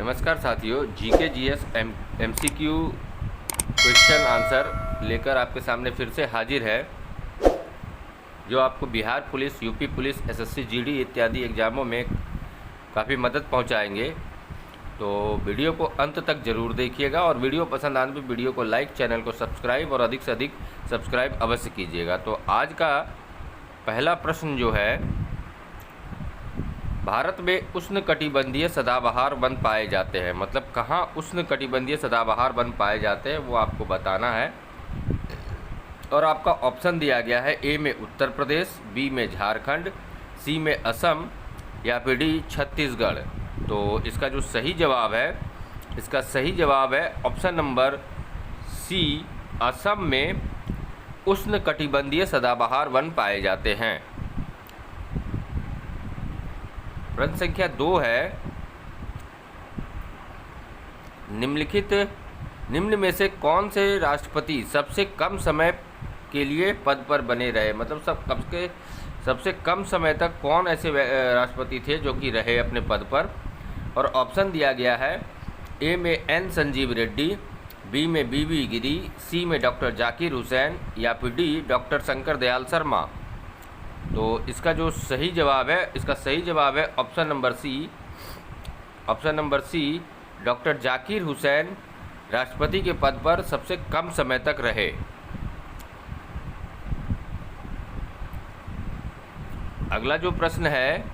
नमस्कार साथियों, GK GS MCQ question answer लेकर आपके सामने फिर से हाजिर है, जो आपको Bihar police, UP police, SSC, GD इत्यादि एग्ज़ामों में काफ़ी मदद पहुंचाएंगे। तो वीडियो को अंत तक ज़रूर देखिएगा और वीडियो पसंद आने पर वीडियो को लाइक, चैनल को सब्सक्राइब और अधिक से अधिक सब्सक्राइब अवश्य कीजिएगा। तो आज का पहला प्रश्न जो है, भारत में उष्णकटिबंधीय सदाबहार वन पाए जाते हैं। मतलब कहाँ उष्णकटिबंधीय सदाबहार वन पाए जाते हैं वो आपको बताना है। और आपका ऑप्शन दिया गया है, ए में उत्तर प्रदेश, बी में झारखंड, सी में असम या फिर डी छत्तीसगढ़। तो इसका जो सही जवाब है, इसका सही जवाब है ऑप्शन नंबर सी, असम में उष्णकटिबंधीय सदाबहार वन पाए जाते हैं। प्रश्न संख्या 2 है, निम्न में से कौन से राष्ट्रपति सबसे कम समय के लिए पद पर बने रहे। मतलब सबसे कम समय तक कौन ऐसे राष्ट्रपति थे जो कि रहे अपने पद पर। और ऑप्शन दिया गया है, ए में एन संजीव रेड्डी, बी में बीबी गिरी, सी में डॉक्टर जाकिर हुसैन या फिर डी डॉक्टर शंकर दयाल शर्मा। तो इसका जो सही जवाब है, इसका सही जवाब है option number C, doctor Zakir Hussain राष्ट्रपति के पद पर सबसे कम समय तक रहे। अगला जो प्रश्न है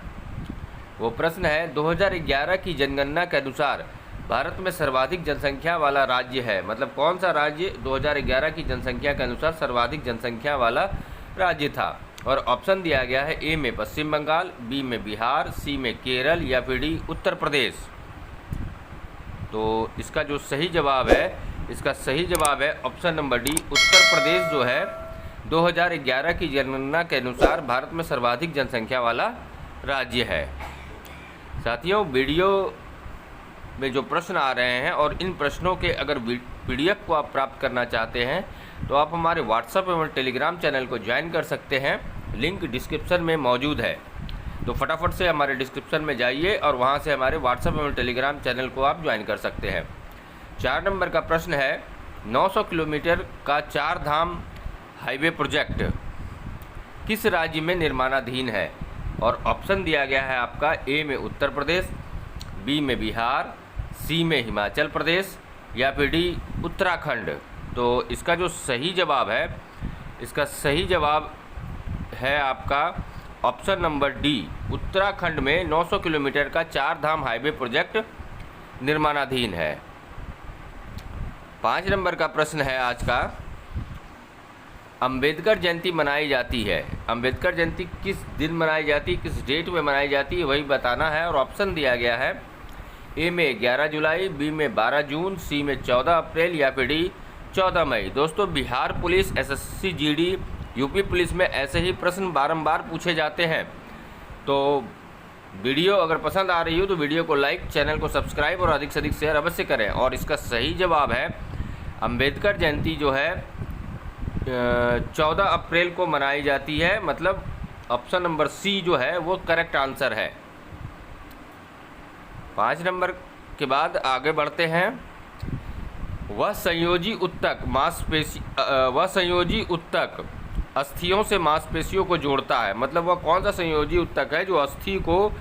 वो प्रश्न है, 2011 की जनगणना के अनुसार भारत में सर्वाधिक जनसंख्या वाला राज्य है। मतलब कौन सा राज्य 2011 की जनसंख्या के अनुसार सर्वाधिक जनसंख्या वाला राज्य था। और ऑप्शन दिया गया है, ए में पश्चिम बंगाल, बी में बिहार, सी में केरल या फिर डी उत्तर प्रदेश। तो इसका जो सही जवाब है, इसका सही जवाब है option number D, Uttar Pradesh जो है 2011 की जनगणना के अनुसार भारत में सर्वाधिक जनसंख्या वाला राज्य है। साथियों, वीडियो में जो प्रश्न आ रहे हैं और इन प्रश्नों के अगर पीडीएफ को आप प्राप्त करना चाहते हैं तो आप हमारे व्हाट्सएप एवं टेलीग्राम चैनल को ज्वाइन कर सकते हैं। लिंक डिस्क्रिप्शन में मौजूद है। तो फटाफट से हमारे डिस्क्रिप्शन में जाइए और वहां से हमारे व्हाट्सएप एवं टेलीग्राम चैनल को आप ज्वाइन कर सकते हैं। 4 नंबर का प्रश्न है, 900 किलोमीटर का 4 धाम हाईवे प्रोजेक्ट किस राज्य में निर्माणाधीन है। और ऑप्शन दिया गया है आपका, ए में उत्तर प्रदेश, बी में बिहार, सी में हिमाचल प्रदेश या फिर डी उत्तराखंड। तो इसका जो सही जवाब है, इसका सही जवाब है आपका ऑप्शन नंबर डी, उत्तराखंड में 900 किलोमीटर का 4 धाम हाईवे प्रोजेक्ट निर्माणाधीन है। 5 नंबर का प्रश्न है आज का, अंबेडकर जयंती मनाई जाती है। अंबेडकर जयंती किस दिन मनाई जाती है, किस डेट में मनाई जाती है, वही बताना है। और ऑप्शन दिया गया है, ए में 11 जुलाई, बी में 12 जून, सी में 14 अप्रैल या फिर डी 14 मई। दोस्तों, Bihar police, SSC, GD, UP police में ऐसे ही प्रश्न बारंबार पूछे जाते हैं। तो वीडियो अगर पसंद आ रही हो तो वीडियो को लाइक, चैनल को सब्सक्राइब और अधिक से अधिक शेयर अवश्य करें। और इसका सही जवाब है, अंबेडकर जयंती जो है 14 अप्रैल को मनाई जाती है। मतलब ऑप्शन नंबर सी जो है वो करेक्ट आंसर है। 5 नंबर के बाद आगे बढ़ते हैं। वह संयोजी ऊतक अस्थियों से मांसपेशियों को जोड़ता है। मतलब वह कौन सा संयोजी ऊतक है जो अस्थि को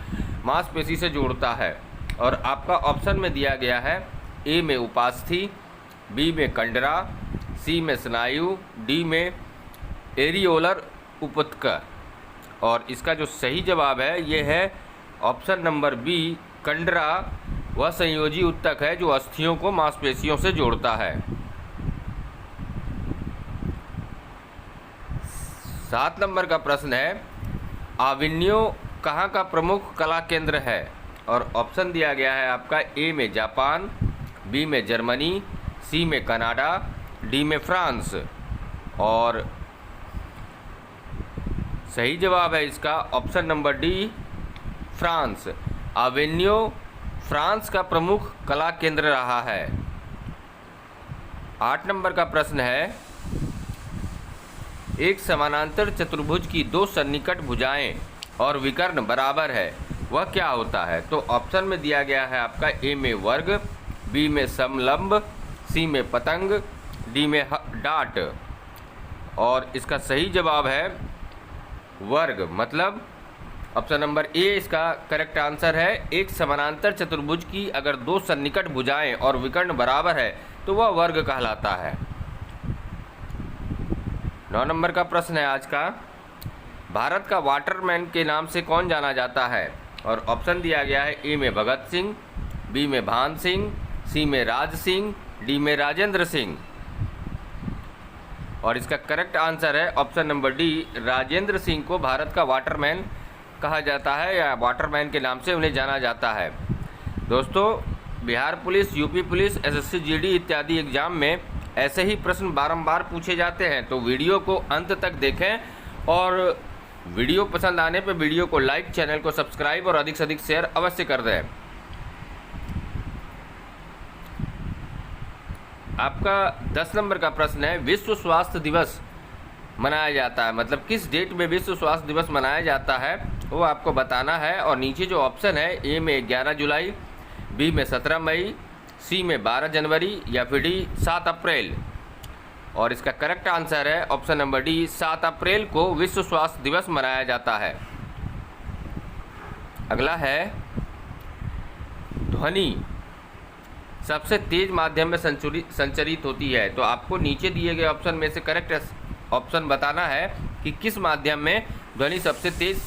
मांसपेशी से जोड़ता है। और आपका ऑप्शन में दिया गया है, ए में उपास्थि, बी में कंडरा, सी में स्नायु, डी में एरियोलर ऊतक। और इसका जो सही जवाब है ये है ऑप्शन नंबर बी, कंडरा वह संयोजी ऊतक है जो अस्थियों को मांसपेशियों से जोड़ता है। 7 नंबर का प्रश्न है, आविन्यो कहाँ का प्रमुख कला केंद्र है। और ऑप्शन दिया गया है आपका, ए में जापान, बी में जर्मनी, सी में कनाडा, डी में फ्रांस। और सही जवाब है इसका option number D, France. आविन्यो France का प्रमुख कला केंद्र रहा है। 8 नंबर का प्रश्न है, एक समानांतर चतुर्भुज की 2 सन्निकट भुजाएं और विकर्ण बराबर है वह क्या होता है? तो ऑप्शन में दिया गया है आपका ए में वर्ग, बी में समलंब, सी में पतंग, डी में डाट। और इसका सही जवाब है वर्ग, मतलब ऑप्शन नंबर ए इसका करेक्ट आंसर है। एक समानांतर चतुर्भुज की अगर दो सन्निकट भुजाएं और विकर्ण बराबर है तो वह वर्ग कहलाता है। 9 नंबर का प्रश्न है आज का, भारत का वाटरमैन के नाम से कौन जाना जाता है? और ऑप्शन दिया गया है ए में भगत सिंह, बी में भान सिंह, सी में राज सिंह, डी में राजेंद्र सिंह। और इसका करेक्ट आंसर है option number D, Rajendra Singh को भारत का वाटरमैन कहा जाता है या वाटरमैन के नाम से उन्हें जाना जाता है। दोस्तों, Bihar police, UP police, SSC GD इत्यादि एग्जाम में ऐसे ही प्रश्न बारंबार पूछे जाते हैं, तो वीडियो को अंत तक देखें और वीडियो पसंद आने पर वीडियो को लाइक, चैनल को सब्सक्राइब और अधिक से अधिक शेयर अवश्य कर दें। आपका 10 नंबर का प्रश्न है, विश्व स्वास्थ्य दिवस मनाया जाता है, मतलब किस डेट में विश्व स्वास्थ्य दिवस मनाया जाता है वो आपको बताना है। और नीचे जो ऑप्शन है, ए में 11 जुलाई, बी में 17 मई, सी में 12 जनवरी या फिर डी 7 अप्रैल। और इसका करेक्ट आंसर है ऑप्शन नंबर डी, 7 अप्रैल को विश्व स्वास्थ्य दिवस मनाया जाता है। अगला है, ध्वनि सबसे तेज माध्यम में संचरित होती है, तो आपको नीचे दिए गए ऑप्शन में से करेक्ट ऑप्शन बताना है कि किस माध्यम में ध्वनि सबसे तेज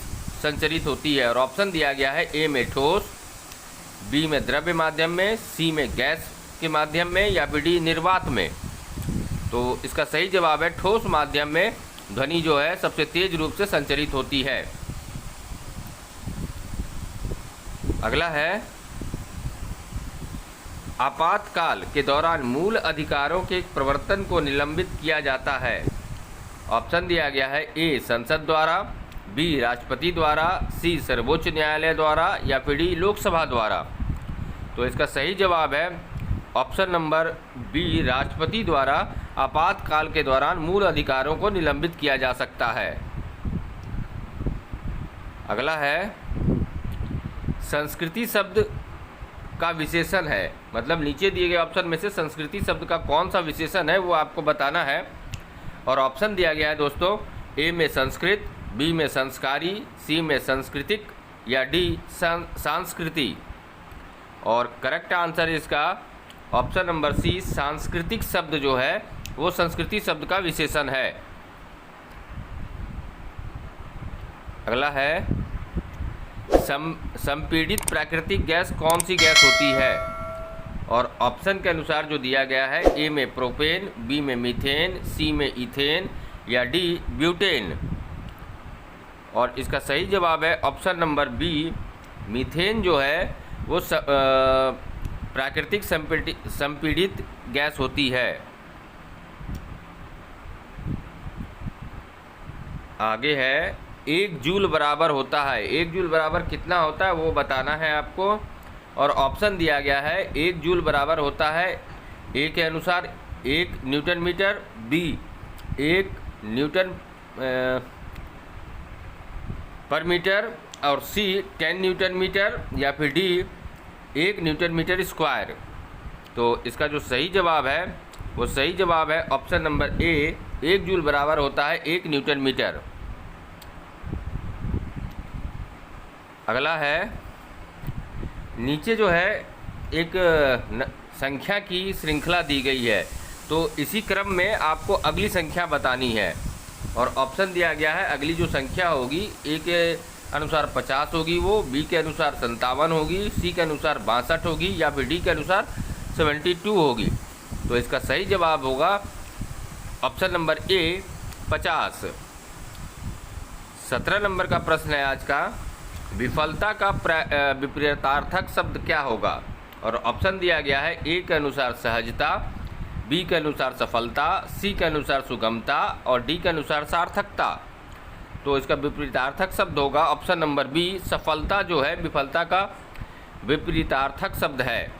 संचरित होती है। और ऑप्शन दिया गया है ए में ठोस, बी में द्रव्य माध्यम में, सी में गैस के माध्यम में या फिर डी निर्वात में। तो इसका सही जवाब है ठोस माध्यम में ध्वनि जो है सबसे तेज रूप से संचरित होती है। अगला है, आपातकाल के दौरान मूल अधिकारों के प्रवर्तन को निलंबित किया जाता है। ऑप्शन दिया गया है ए संसद द्वारा, बी राष्ट्रपति द्वारा, सी सर्वोच्च न्यायालय द्वारा या फिर डी लोकसभा द्वारा। तो इसका सही जवाब है ऑप्शन नंबर बी, राष्ट्रपति द्वारा आपातकाल के दौरान मूल अधिकारों को निलंबित किया जा सकता है। अगला है, संस्कृति शब्द का विशेषण है, मतलब नीचे दिए गए ऑप्शन में से संस्कृति शब्द का कौन सा विशेषण है वो आपको बताना है। और ऑप्शन दिया गया है दोस्तों, ए में संस्कृत, बी में संस्कारी, सी में सांस्कृतिक या डी सांस्कृति। और करेक्ट आंसर इसका ऑप्शन नंबर सी, सांस्कृतिक शब्द जो है वो संस्कृति शब्द का विशेषण है। अगला है, संपीड़ित प्राकृतिक गैस कौन सी गैस होती है? और ऑप्शन के अनुसार जो दिया गया है, ए में प्रोपेन, बी में मीथेन, सी में इथेन या डी ब्यूटेन। और इसका सही जवाब है ऑप्शन नंबर बी, मीथेन जो है वो प्राकृतिक संपीड़ित गैस होती है। आगे है, 1 जूल बराबर होता है, 1 जूल बराबर कितना होता है वो बताना है आपको। और ऑप्शन दिया गया है, 1 जूल बराबर होता है ए के अनुसार 1 न्यूटन मीटर, बी 1 न्यूटन पर मीटर और सी 10 न्यूटन मीटर या फिर डी 1 न्यूटन मीटर स्क्वायर। तो इसका जो सही जवाब है वो सही जवाब है ऑप्शन नंबर ए, 1 जूल बराबर होता है 1 न्यूटन मीटर। अगला है, नीचे जो है एक संख्या की श्रृंखला दी गई है, तो इसी क्रम में आपको अगली संख्या बतानी है। और ऑप्शन दिया गया है, अगली जो संख्या होगी ए के अनुसार 50 होगी वो, बी के अनुसार 57 होगी, सी के अनुसार 62 होगी या फिर डी के अनुसार 72 होगी। तो इसका सही जवाब होगा ऑप्शन नंबर ए 50। 17 नंबर का प्रश्न है आज का, विफलता का विपरीतार्थक शब्द क्या होगा? और ऑप्शन दिया गया है, ए के अनुसार सहजता, बी के अनुसार सफलता, सी के अनुसार सुगमता और डी के अनुसार सार्थकता। तो इसका विपरीतार्थक शब्द होगा ऑप्शन नंबर बी, सफलता जो है विफलता का विपरीतार्थक शब्द है।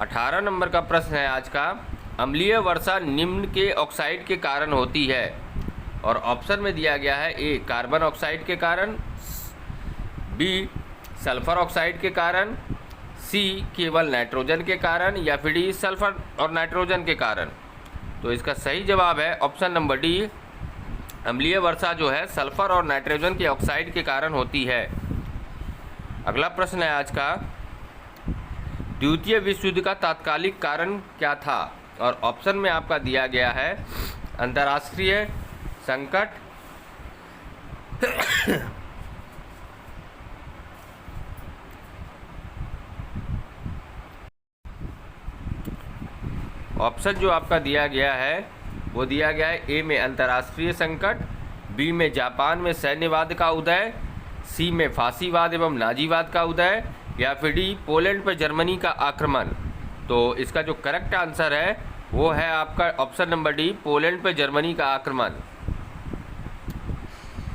18 नंबर का प्रश्न है आज का, अम्लीय वर्षा निम्न के ऑक्साइड के कारण होती है। और ऑप्शन में दिया गया है, ए कार्बन ऑक्साइड के कारण, बी सल्फर ऑक्साइड के कारण, सी केवल नाइट्रोजन के कारण, या फिर डी सल्फर और नाइट्रोजन के कारण। तो इसका सही जवाब है ऑप्शन नंबर डी, अम्लीय वर्षा जो है सल्फर और नाइट्रोजन के ऑक्साइड के कारण होती है। अगला प्रश्न है आज का, द्वितीय विश्व युद्ध का तात्कालिक कारण क्या था? और ऑप्शन में आपका दिया गया है अंतर्राष्ट्रीय संकट, ऑप्शन जो आपका दिया गया है वो दिया गया है ए में अंतर्राष्ट्रीय संकट, बी में जापान में सैन्यवाद का उदय, सी में फांसीवाद एवं नाजीवाद का उदय, या फिर डी पोलैंड पर जर्मनी का आक्रमण। तो इसका जो करेक्ट आंसर है वो है आपका ऑप्शन नंबर डी, पोलैंड पर जर्मनी का आक्रमण।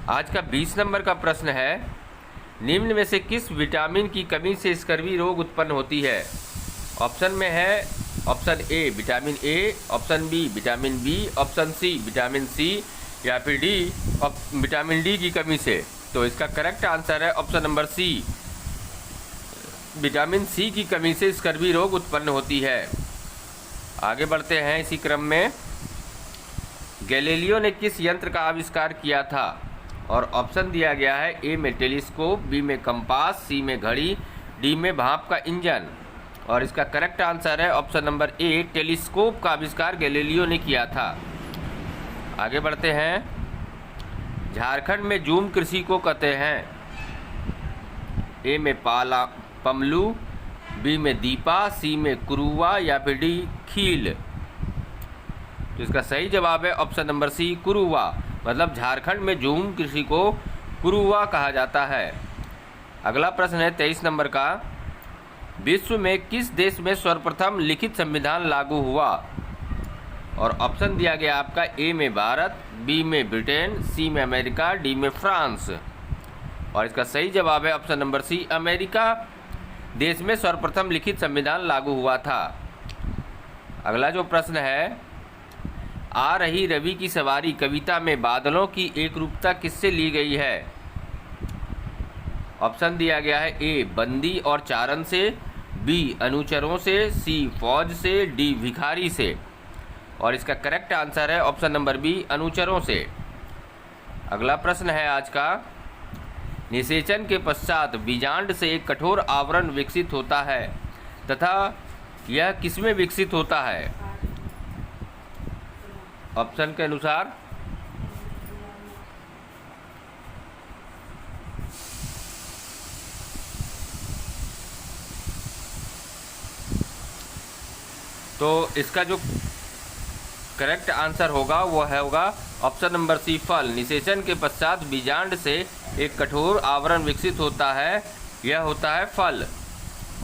आज का 20 नंबर का प्रश्न है, निम्न में से किस विटामिन की कमी से स्कर्वी रोग उत्पन्न होती है? ऑप्शन में है option A vitamin A, option B vitamin B, option C vitamin C, या फिर डी विटामिन डी की कमी से। तो इसका करेक्ट आंसर है option number C, vitamin C की कमी से स्कर्वी रोग उत्पन्न होती है। आगे बढ़ते हैं इसी क्रम में, गैलीलियो ने किस यंत्र का आविष्कार किया था? और ऑप्शन दिया गया है ए में टेलीस्कोप, बी में कंपास, सी में घड़ी, डी में भाप का इंजन। और इसका करेक्ट आंसर है ऑप्शन नंबर ए, टेलीस्कोप का आविष्कार गैलीलियो ने किया था। आगे बढ़ते हैं, झारखंड में जूम कृषि को कहते हैं? ए में पमलू, बी में दीपा, सी में कुरुआ, या फिर डी खील। तो इसका सही जवाब है ऑप्शन नंबर सी, कुरुआ। मतलब झारखंड में जूम कृषि को कुरुआ कहा जाता है। अगला प्रश्न है 23 नंबर का, विश्व में किस देश में सर्वप्रथम लिखित संविधान लागू हुआ? और ऑप्शन दिया गया आपका ए में भारत, बी में ब्रिटेन, सी में अमेरिका, डी में फ्रांस। और इसका सही जवाब है ऑप्शन नंबर सी, अमेरिका देश में सर्वप्रथम लिखित संविधान लागू हुआ था। अगला जो प्रश्न है, आ रही रवि की सवारी कविता में बादलों की एकरूपता किससे ली गई है? ऑप्शन दिया गया है ए बंदी और चारण से, बी अनुचरों से, सी फौज से, डी भिखारी से। और इसका करेक्ट आंसर है ऑप्शन नंबर बी, अनुचरों से। अगला प्रश्न है आज का, निषेचन के पश्चात बीजांड से एक कठोर आवरण विकसित होता है तथा यह किसमें विकसित होता है? ऑप्शन के अनुसार तो इसका जो करेक्ट आंसर होगा वो होगा ऑप्शन नंबर सी, फल। निषेचन के पश्चात बीजांड से एक कठोर आवरण विकसित होता है, यह होता है फल।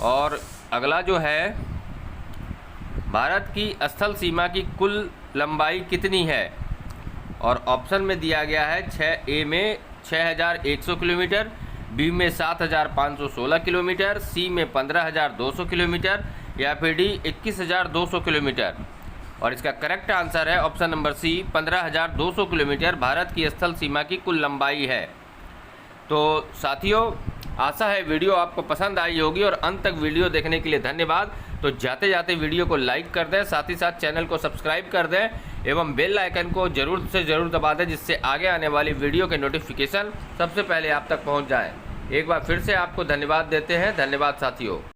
और अगला जो है, भारत की स्थल सीमा की कुल लंबाई कितनी है? और ऑप्शन में दिया गया है ए में 6100 किलोमीटर, बी में 7516 किलोमीटर, सी में 15200 किलोमीटर, या फिर डी 21200 किलोमीटर। और इसका करेक्ट आंसर है option number C, 15200 kilometre Bharat की स्थल सीमा की कुल लंबाई है। तो साथियों, आशा है वीडियो आपको पसंद आई होगी और अंत तक वीडियो देखने के लिए धन्यवाद। तो जाते जाते वीडियो को लाइक कर दें, साथ ही साथ चैनल को सब्सक्राइब कर दें एवं बेल आइकन को ज़रूर से ज़रूर दबा दें, जिससे आगे आने वाली वीडियो के नोटिफिकेशन सबसे पहले आप तक पहुंच जाएं। एक बार फिर से आपको धन्यवाद देते हैं। धन्यवाद साथियों।